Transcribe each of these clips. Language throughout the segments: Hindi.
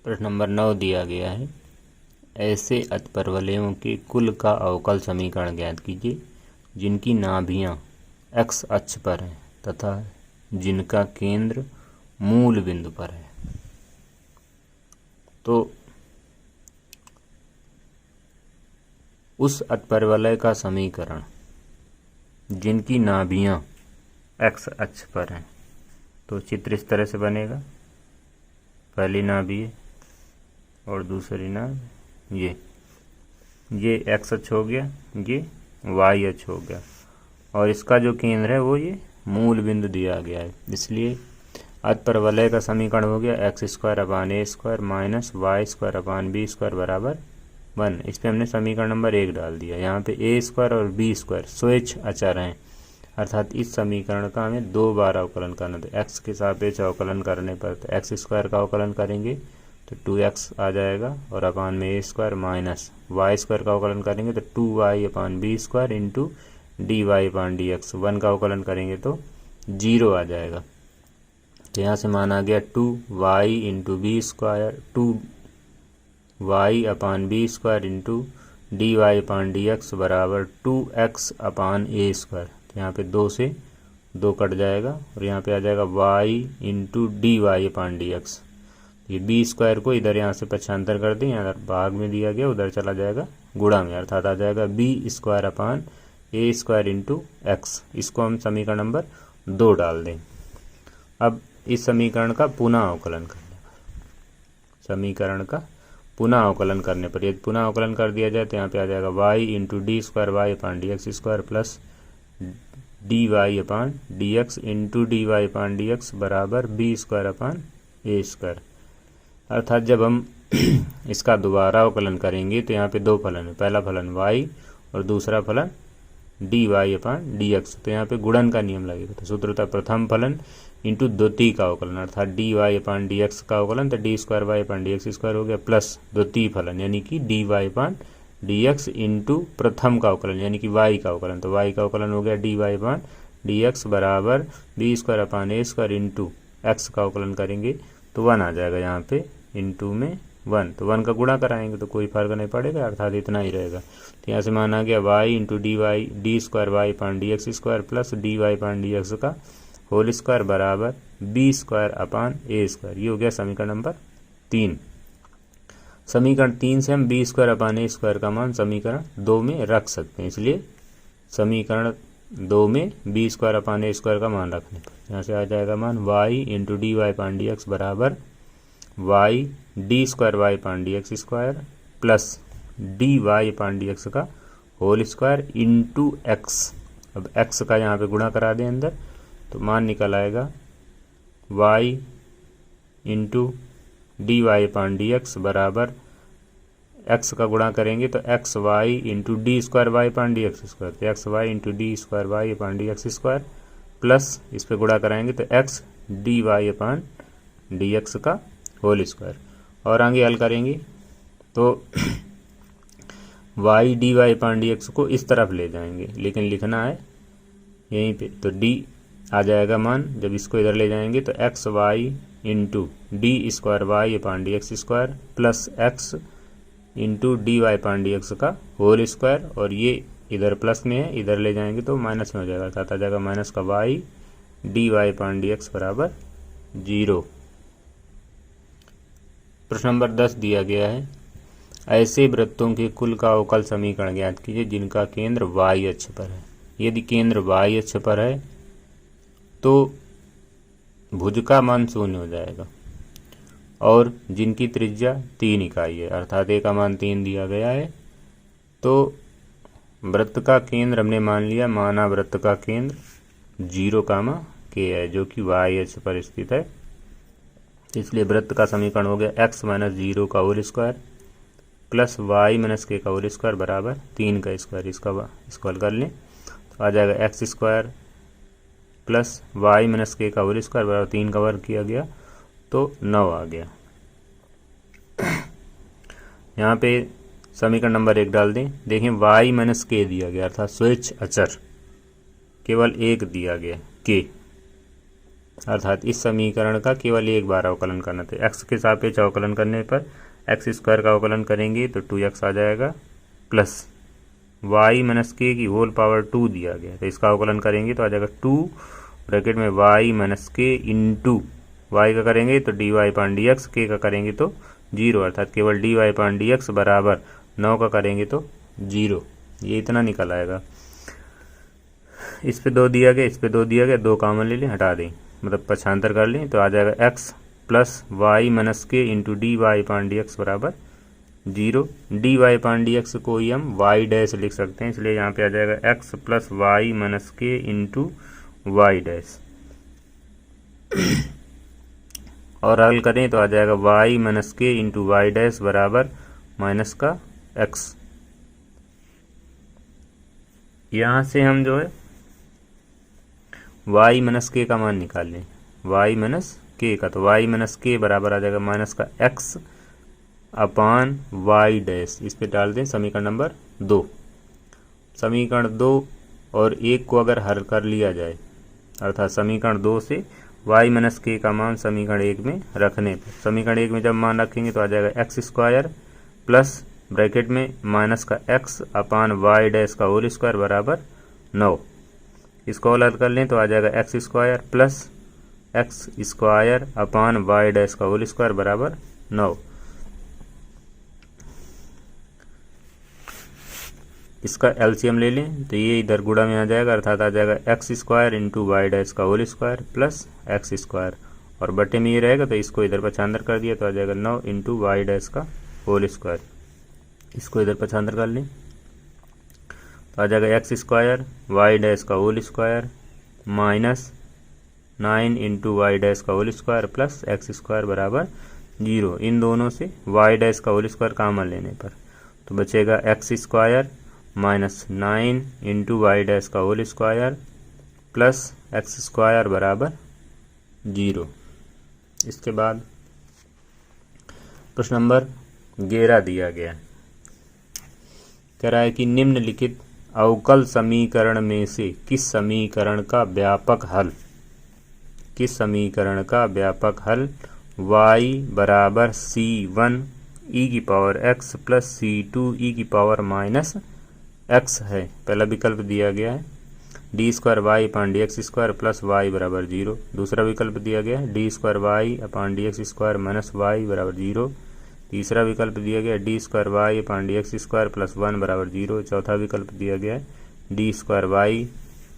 प्रश्न नंबर 9 दिया गया है। ऐसे अतिपरवलयों के कुल का अवकल समीकरण ज्ञात कीजिए जिनकी नाभियाँ x अक्ष पर हैं तथा जिनका केंद्र मूल बिंदु पर है। तो उस अतिपरवलय का समीकरण जिनकी नाभियाँ x अक्ष पर हैं, तो चित्र इस तरह से बनेगा। पहली नाभि है और दूसरी नाभ ये x अक्ष हो गया, ये y अक्ष हो गया और इसका जो केंद्र है वो ये मूल बिंदु दिया गया है। इसलिए अतिपरवलय का समीकरण हो गया x² माइनस y² बराबर 1। इस पर हमने समीकरण नंबर 1 डाल दिया। यहाँ पे a² और b² स्वेच्छ अचर हैं, अर्थात इस समीकरण का हमें 2 बार अवकलन करना था। x के सापेक्ष अवकलन करने पर तो x² का अवकलन करेंगे तो 2x आ जाएगा और अपान में a² माइनस y² का अवकलन करेंगे तो 2y/b² इंटू dy/dx। 1 का अवकलन करेंगे तो 0 आ जाएगा। तो यहाँ से मान आ गया 2y into b² 2y/b² into dy/dx बराबर 2x/a²। तो यहाँ पे 2 से 2 कट जाएगा और यहाँ पे आ जाएगा y इंटू dy/dx। ये b² को इधर यहाँ से पक्षांतर कर दें, यहाँ भाग में दिया गया उधर चला जाएगा गुणा में, अर्थात आ जाएगा b² इंटू x। इसको हम समीकरण नंबर 2 डाल दें। अब इस समीकरण का पुनः अवकलन पर यदि पुनः अवकलन कर दिया जाए तो यहाँ पे आ जाएगा y into d²y/dx² plus dy/dx into dy/dx बराबर b²/a²। अर्थात जब हम इसका दोबारा अवकलन करेंगे तो यहाँ पे 2 फलन है, पहला फलन y और दूसरा फलन dy/dx। तो यहाँ पे गुणन का नियम लगेगा। तो सूत्र होता है प्रथम फलन इंटू द्वितीय का अवकलन, अर्थात dy/dx का अवकलन तो d²y/dx² हो गया प्लस द्वितीय फलन यानी कि dy/dx इंटू प्रथम का अवकलन यानी कि y का अवकलन। तो y का अवकलन हो गया dy/dx बराबर b²/a² इंटू x का अवकलन करेंगे तो 1 आ जाएगा यहाँ पे इंटू में 1। तो 1 का गुणा कराएंगे तो कोई फर्क नहीं पड़ेगा, अर्थात इतना ही रहेगा। तो यहाँ से मान आ गया y into d²y/dx² plus dy/dx का होल स्क्वायर बराबर b²/a²। ये हो गया समीकरण नंबर 3। समीकरण 3 से हम b²/a² का मान समीकरण 2 में रख सकते हैं, इसलिए समीकरण 2 में b²/a² का मान रखने पर यहाँ से आ जाएगा मान y इंटू dy/dx बराबर y d²y/dx² प्लस dy/dx का होल स्क्वायर इंटू x। अब x का यहाँ पे गुणा करा दें अंदर तो मान निकल आएगा y इंटू dy/dx बराबर x का गुणा करेंगे तो xy इंटू d²y/dx² तो xy इंटू d²y/dx² प्लस इस पे गुणा कराएंगे तो x dy/dx का होल स्क्वायर। और आगे हल करेंगे तो y dy/dx को इस तरफ ले जाएंगे, लेकिन लिखना है यहीं पे तो d आ जाएगा मान। जब इसको इधर ले जाएंगे तो xy into d²y/dx² plus x into dy/dx का होल स्क्वायर और ये इधर प्लस में है, इधर ले जाएंगे तो माइनस में हो जाएगा, अर्थात आ जाएगा माइनस का y dy/dx बराबर 0। प्रश्न नंबर 10 दिया गया है। ऐसे वृत्तों के कुल का अवकल समीकरण ज्ञात कीजिए जिनका केंद्र y अक्ष पर है। यदि केंद्र y अक्ष पर है तो भुज का मान 0 हो जाएगा और जिनकी त्रिज्या 3 इकाई है, अर्थात a का मान 3 दिया गया है। तो वृत्त का केंद्र हमने मान लिया, माना वृत्त का केंद्र 0, k है जो कि y अक्ष पर स्थित है। इसलिए वृत्त का समीकरण हो गया x - 0 का whole square plus y - k का होल स्क्वायर बराबर 3 का स्क्वायर। इसका हल कर लें तो आ जाएगा x² प्लस y - k का होल स्क्वायर बराबर 3 का वर्ग किया गया तो 9 आ गया। यहाँ पे समीकरण नंबर 1 डाल दें। देखें y - k दिया गया, अर्थात स्वेच्छ अचर केवल एक दिया गया k। अर्थात इस समीकरण का केवल एक बार अवकलन करना था। एक्स के सापेक्ष अवकलन करने पर एक्स स्क्वायर का अवकलन करेंगे तो 2x आ जाएगा, प्लस वाई माइनस के की होल पावर 2 दिया गया, तो इसका अवकलन करेंगे तो आ जाएगा 2 ब्रैकेट में वाई माइनस के इंटू वाई का करेंगे तो डी वाई पान डी एक्स, के का करेंगे तो 0, अर्थात केवल डी वाई पान डी एक्स बराबर 9 का करेंगे तो 0। ये इतना निकल आएगा। इस पे 2 दिया गया, इस पे 2 दिया गया, 2 कॉमन ले लें, हटा दें, मतलब पक्षांतर कर लें तो आ जाएगा एक्स प्लस वाई माइनस के इंटू डी वाई पान डी एक्स बराबर 0। डी वाई पान डी एक्स को ही हम वाई डैश लिख सकते हैं, इसलिए यहाँ पे आ जाएगा एक्स प्लस वाई माइनस के इंटू वाई डैश, और हल करें तो आ जाएगा वाई माइनस के इंटू वाई डैश बराबर माइनस का एक्स। यहाँ से हम जो है वाई माइनस के का मान निकाल लें, वाई माइनस के का, तो वाई माइनस के बराबर आ जाएगा माइनस का एक्स अपान वाई डैश। इस पे डाल दें समीकरण नंबर 2। समीकरण 2 और 1 को अगर हल कर लिया जाए, अर्थात समीकरण 2 से वाई माइनस के का मान समीकरण 1 में रखने पर, समीकरण 1 में जब मान रखेंगे तो आ जाएगा एक्स स्क्वायर प्लस ब्रैकेट में माइनस का एक्स अपान वाई डैश का होल स्क्वायर बराबर 9। इसको हल कर लें तो आ जाएगा x square plus x square upon y dash का होल स्क्वायर बराबर 9। इसका एलसीएम ले लें तो ये इधर गुणा में आ जाएगा, अर्थात आ जाएगा x square into y dash का whole square plus x square, और बटे में ये रहेगा तो इसको इधर पक्षांतर कर दिया तो आ जाएगा 9 इंटू वाई डैश का होल स्क्वायर। इसको इधर पक्षांतर कर लें तो आ जाएगा एक्स स्क्वायर वाई डैश का whole square minus 9 into y dash का whole square plus x square बराबर 0। इन दोनों से वाई डैश का होल स्क्वायर कॉमन लेने पर तो बचेगा x square minus 9 into y dash का whole square plus x square बराबर 0। इसके बाद प्रश्न नंबर 11 दिया गया है, कह रहा है कि निम्नलिखित अवकल समीकरण में से किस समीकरण का व्यापक हल, किस समीकरण का व्यापक हल y बराबर c1 e की power x plus c2 e की पावर माइनस x है। पहला विकल्प दिया गया है d square y upon d x square plus y बराबर 0। दूसरा विकल्प दिया गया है d square y upon d x square minus y बराबर 0। तीसरा विकल्प दिया गया है d square y upon d x square plus 1 बराबर 0। चौथा विकल्प दिया गया है d square y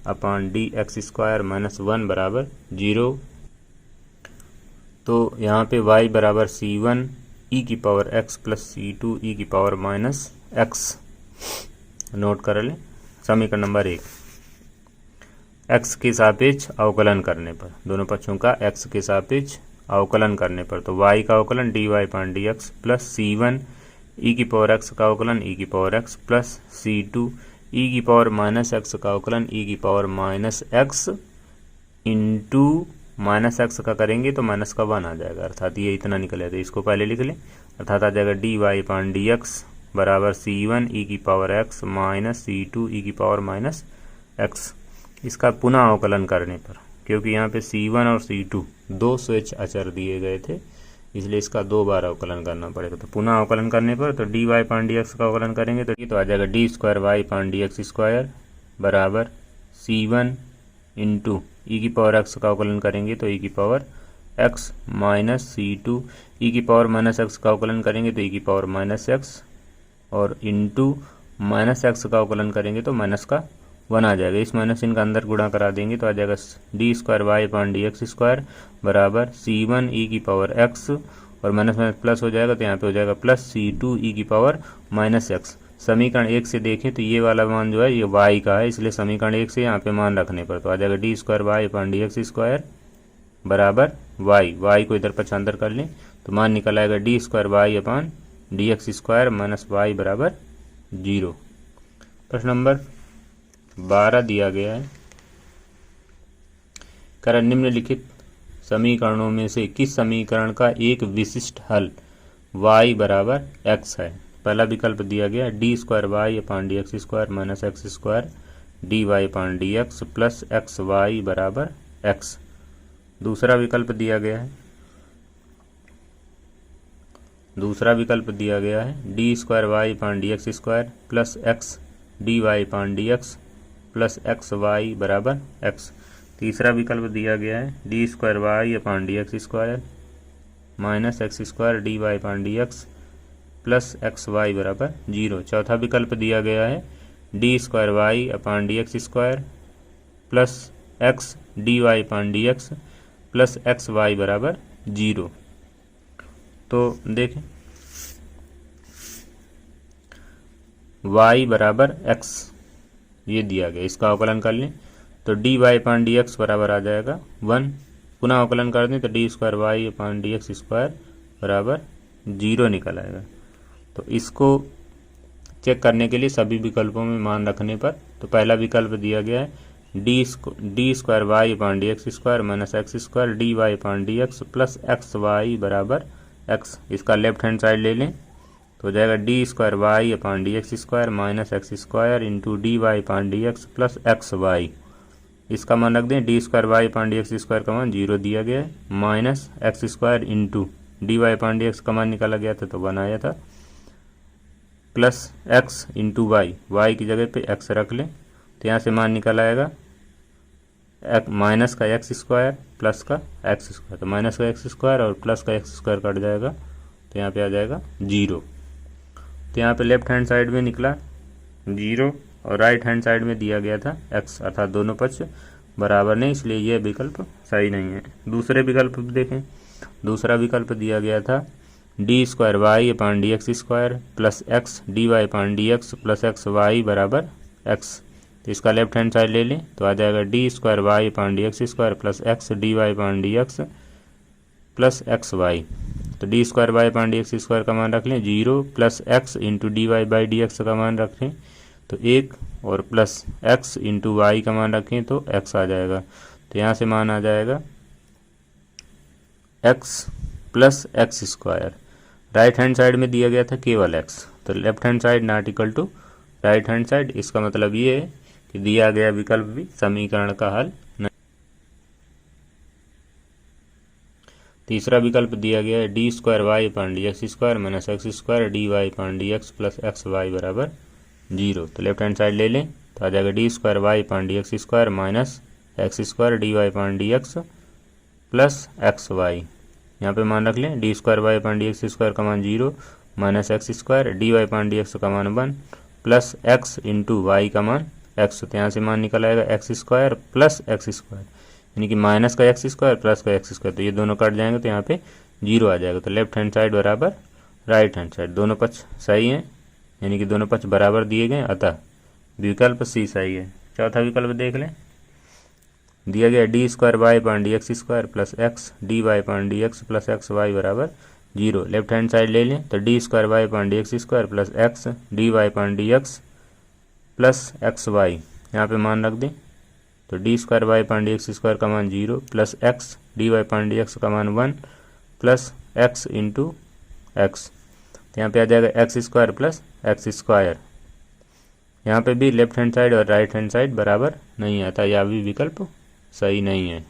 upon d x square minus 1 बराबर 0। तो यहाँ पे y बराबर c1 e की power x plus c2 e की पावर माइनस x नोट कर लें। समीकरण नंबर 1, x के सापेक्ष अवकलन करने पर, दोनों पक्षों का x के सापेक्ष अवकलन करने पर तो y का अवकलन डी वाई पान D x plus c1 e की पावर x का अवकलन e की power x plus c2 e की पावर माइनस x का अवकलन e की power minus x into minus x का करेंगे तो माइनस का 1 आ जाएगा, अर्थात ये इतना निकले। तो इसको पहले लिख लें, अर्थात आ जाएगा डी वाई पान डी एक्स बराबर c1 e की power x minus c2 e की पावर माइनस x। इसका पुनः अवकलन करने पर, क्योंकि यहाँ पे c1 और c2 दो स्वेच्छ अचर दिए गए थे, इसलिए इसका 2 बार अवकलन करना पड़ेगा। तो पुनः अवकलन करने पर तो डी वाई पान डी एक्स का अवकलन करेंगे तो आ जाएगा डी स्क्वायर वाई पान डी एक्स स्क्वायर बराबर c1 इंटू ई की पावर एक्स का अवकलन करेंगे तो ई की पावर एक्स माइनस c2 ई की पावर माइनस एक्स का अवकलन करेंगे तो ई की पावर माइनस एक्स, और इंटू माइनस एक्स का अवकलन करेंगे तो माइनस का 1 आ जाएगा। इस माइनस इनका अंदर गुणा करा देंगे तो आ जाएगा डी स्क्वायर वाई पान डी एक्स स्क्वायर बराबर c1 ई की पावर x, और माइनस माइनस प्लस हो जाएगा तो यहाँ पे हो जाएगा प्लस c2 ई की पावर माइनस एक्स। समीकरण 1 से देखें तो ये वाला मान जो है ये y का है, इसलिए समीकरण 1 से यहाँ पे मान रखने पर तो आ जाएगा d square y upon d x square बराबर y को इधर पक्षांतर कर लें तो मान निकल आएगा d square y upon d x square minus y बराबर 0। प्रश्न नंबर 12 दिया गया है, कारण निम्नलिखित समीकरणों में से किस समीकरण का एक विशिष्ट हल y बराबर x है। पहला विकल्प दिया गया d square y upon d x square minus x square d y upon d x plus x y बराबर एक्स। दूसरा विकल्प दिया गया है, d square y upon d x square plus x d y upon d x plus x y बराबर एक्स। तीसरा विकल्प दिया गया है d square y upon d x square minus x square d y upon d x plus x y बराबर 0। चौथा विकल्प दिया गया है d square y upon d x square plus x d y upon d x plus x y बराबर 0। तो देखें y बराबर x ये दिया गया, इसका अवकलन कर लें तो D y upon d x बराबर आ जाएगा 1। पुनः अवकलन कर दें तो d square y upon d x square बराबर 0 निकल आएगा। तो इसको चेक करने के लिए सभी विकल्पों में मान रखने पर, तो पहला विकल्प दिया गया है d square y upon d x square minus x square d y upon d x plus x y बराबर एक्स। इसका लेफ्ट हैंड साइड ले लें तो हो जाएगा d square y upon d x square minus x square into d y upon d x plus x y. इसका मान रख दें d square y upon d x square का मान 0 दिया गया है minus x square into d y upon d x का मान निकाला गया था तो 1 आया था प्लस एक्स इंटू वाई की जगह पे एक्स रख लें तो यहाँ से मान निकल आएगा माइनस का एक्स स्क्वायर प्लस का एक्स स्क्वायर, तो माइनस का एक्स स्क्वायर और प्लस का एक्स स्क्वायर कट जाएगा तो यहाँ पे आ जाएगा 0। तो यहाँ पे लेफ्ट हैंड साइड में निकला 0 और राइट हैंड साइड में दिया गया था x, अर्थात दोनों पक्ष बराबर नहीं, इसलिए यह विकल्प सही नहीं है। दूसरे विकल्प देखें, दूसरा विकल्प दिया गया था d square y upon d x square plus x d y upon d x plus x y बराबर एक्स। तो इसका लेफ्ट हैंड साइड ले लें तो आ जाएगा d square y upon d x square plus x d y upon d x plus x y. तो d square y upon d x square का मान रख लें 0 plus x into d y by d x का मान रखें तो 1 और प्लस एक्स इंटू वाई का मान रखें तो एक्स आ जाएगा। तो यहाँ से मान आ जाएगा x plus x square. Right hand side में दिया गया था केवल एक्स, तो left hand side not equal to right hand side. इसका मतलब ये है कि दिया गया विकल्प भी समीकरण का हल नहीं। तीसरा विकल्प दिया गया है d square y upon d x square minus x square d y upon d x plus x y बराबर 0। तो लेफ्ट हैंड साइड ले लें तो आ जाएगा d square y upon d x square minus x square d y upon d x plus x y. यहाँ पे मान रख लें d square y upon d x square का मान 0 minus x square d y upon d x का मान 1 प्लस एक्स इंटू वाई का मान एक्स। तो यहाँ से मान निकल आएगा x square plus x square, यानी कि माइनस का एक्स स्क्वायर प्लस का एक्स स्क्वायर, तो ये दोनों कट जाएंगे तो यहाँ पे 0 आ जाएगा। तो लेफ्ट हैंड साइड बराबर राइट हैंड साइड, दोनों पक्ष सही हैं, यानी कि दोनों पक्ष बराबर दिए गए, अतः विकल्प सी सही है। चौथा विकल्प देख लें, दिया गया d square y upon d x square plus x d y upon d x plus x y बराबर 0। लेफ्ट हैंड साइड ले लें तो d square y upon d x square plus x d y upon d x plus x y. यहाँ पे मान रख दें तो d square y upon d x square का मान 0 plus x d y upon d x का मान 1 प्लस एक्स इंटू एक्स। तो यहाँ पे आ जाएगा x square plus x square. यहाँ पे भी लेफ्ट हैंड साइड और राइट हैंड साइड बराबर नहीं आता, यह भी विकल्प सही नहीं है।